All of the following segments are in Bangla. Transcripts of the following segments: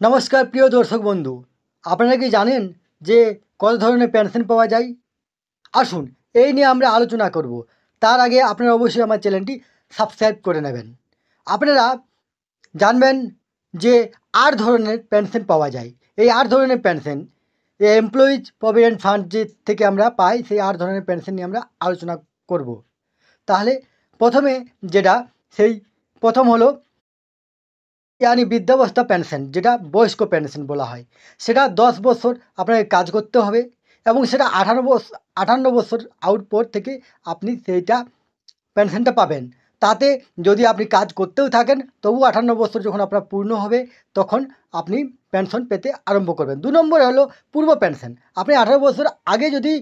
নমস্কার প্রিয় দর্শক বন্ধু, আপনারা কি জানেন যে কত ধরনের পেনশন পাওয়া যায়? আসুন এই নিয়ে আমরা আলোচনা করব। তার আগে আপনারা অবশ্যই আমার চ্যানেলটি সাবস্ক্রাইব করে নেবেন। আপনারা জানবেন যে ৮ ধরনের পেনশন পাওয়া যায়। এই ৮ ধরনের পেনশন এমপ্লয়িজ প্রভিডেন্ট ফান্ড যে থেকে আমরা পাই, সেই ৮ ধরনের পেনশন নিয়ে আমরা আলোচনা করব। তাহলে প্রথমে যেটা, সেই প্রথম হলো বৃদ্ধাবস্থা পেনশন, যেটা বয়স্ক পেনশন বলা হয়। সেটা ১০ বছর আপনাকে কাজ করতে হবে এবং সেটা ৫৮ বছর পর থেকে আপনি সেইটা পেনশনটা পাবেন। তাতে যদি আপনি কাজ করতেও থাকেন, তবু ৫৮ বছর যখন আপনার পূর্ণ হবে, তখন আপনি পেনশন পেতে আরম্ভ করবেন। ২ নম্বরে হলো পূর্ব পেনশন। আপনি ১৮ বছর আগে যদি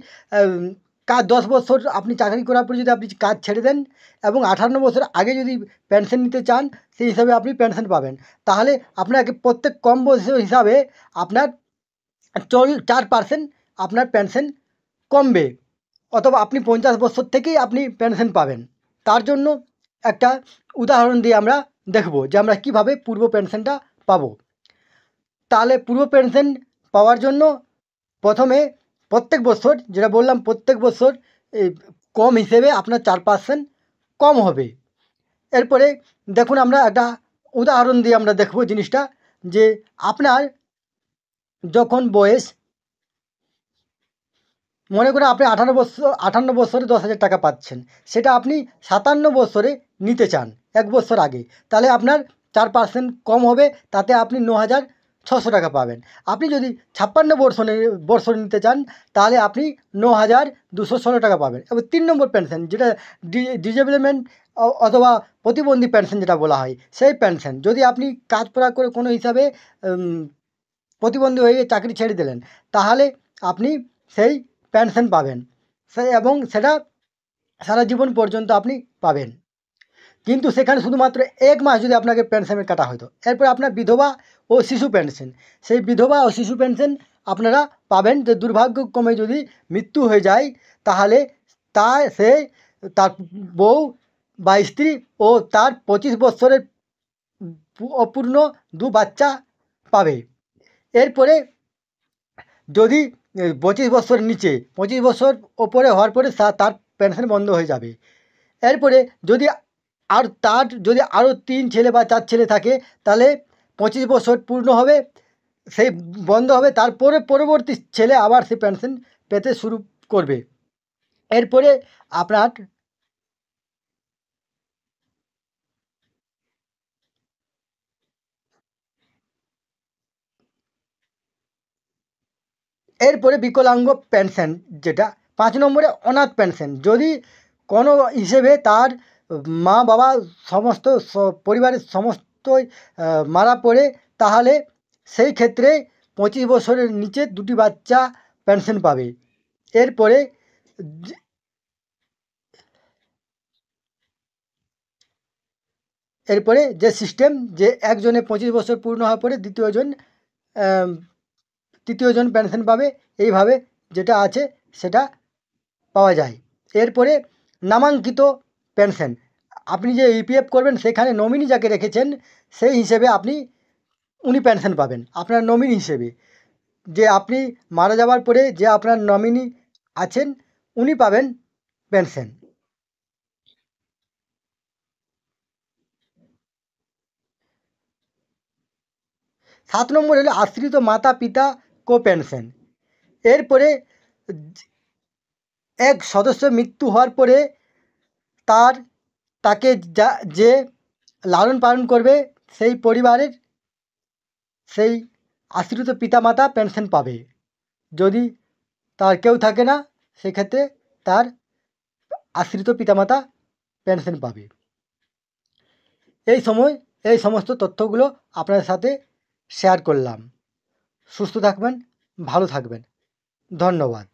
কাজ ১০ বছর আপনি চাকরি করার পরে যদি আপনি কাজ ছেড়ে দেন এবং ৫৮ বছর আগে যদি পেনশন নিতে চান, সেই হিসাবে আপনি পেনশন পাবেন। তাহলে আপনাকে প্রত্যেক কম বয়সী হিসাবে আপনার ৪% আপনার পেনশন কমবে, অথবা আপনি ৫০ বছর থেকেই আপনি পেনশন পাবেন। তার জন্য একটা উদাহরণ দিয়ে আমরা দেখব যে আমরা কীভাবে পূর্ব পেনশনটা পাবো। তাহলে পূর্ব পেনশন পাওয়ার জন্য প্রথমে প্রত্যেক বছর, যেটা বললাম, প্রত্যেক বছর কম হিসেবে আপনার ৪% কম হবে। এরপরে দেখুন, আমরা একটা উদাহরণ দিয়ে আমরা দেখব জিনিসটা, যে আপনার যখন বয়স, মনে করে আপনি ৫৮ বছরে ১০,০০০ টাকা পাচ্ছেন, সেটা আপনি ৫৭ বছরে নিতে চান, ১ বছর আগে, তাহলে আপনার ৪% কম হবে, তাতে আপনি ৯,৬০০ টাকা পাবেন। আপনি যদি ৫৬ বছর নিতে চান, তাহলে আপনি ৯,২১৬ টাকা পাবেন। এবার ৩ নম্বর পেনশন, যেটা ডিসেবলমেন্ট অথবা প্রতিবন্ধী পেনশন যেটা বলা হয়, সেই পেনশন যদি আপনি কাজ করা করে কোনো হিসাবে প্রতিবন্ধী হয়ে চাকরি ছেড়ে দিলেন, তাহলে আপনি সেই পেনশন পাবেন, এবং সেটা সারা জীবন পর্যন্ত আপনি পাবেন। কিন্তু সেখানে শুধুমাত্র ১ মাস যদি আপনাকে পেনশনের কাটা হতো। এরপর আপনার বিধবা ও শিশু পেনশন, সেই বিধবা ও শিশু পেনশন আপনারা পাবেন যে দুর্ভাগ্যক্রমে যদি মৃত্যু হয়ে যায়, তাহলে তার বউ বা স্ত্রী ও তার ২৫ বছরের অপূর্ণ ২ বাচ্চা পাবে। এরপরে যদি ২৫ বছরের নিচে, ২৫ বছর ওপরে হওয়ার পরে তার পেনশন বন্ধ হয়ে যাবে। এরপরে যদি তার যদি আরও ৩ ছেলে বা ৪ ছেলে থাকে, তাহলে ২৫ বছর পূর্ণ হবে, সেই বন্ধ হবে, তারপরে পরবর্তী ছেলে আবার সেই পেনশন পেতে শুরু করবে। এরপরে আপনার এরপরে বিকলাঙ্গ পেনশন, যেটা ৫ নম্বরে অনাথ পেনশন। যদি কোনো হিসেবে তার মা বাবা সমস্ত পরিবারের সমস্তই মারা পড়ে, তাহলে সেই ক্ষেত্রে ২৫ বছরের নিচে ২টি বাচ্চা পেনশন পাবে। এরপরে যে সিস্টেম, যে একজনের ২৫ বছর পূর্ণ হওয়ার পরে তৃতীয়জন পেনশন পাবে, এইভাবে যেটা আছে সেটা পাওয়া যায়। এরপরে নামাঙ্কিত পেনশন, আপনি যে ইপিএফ করবেন, সেখানে নমিনি যাকে রেখেছেন, সেই হিসেবে উনি পেনশন পাবেন, আপনার নমিনি হিসেবে। যে আপনি মারা যাওয়ার পরে যে আপনার নমিনি আছেন, উনি পাবেন পেনশন। ৭ নম্বর হলো আশ্রিত মাতা পিতা কো পেনশন। এরপরে এক সদস্য মৃত্যু হওয়ার পরে তাকে যে লালন পালন করবে, সেই পরিবারের সেই আশ্রিত পিতামাতা পেনশন পাবে। যদি তার কেউ থাকে না, সেক্ষেত্রে তার আশ্রিত পিতামাতা পেনশন পাবে। এই সমস্ত তথ্যগুলো আপনাদের সাথে শেয়ার করলাম। সুস্থ থাকবেন, ভালো থাকবেন। ধন্যবাদ।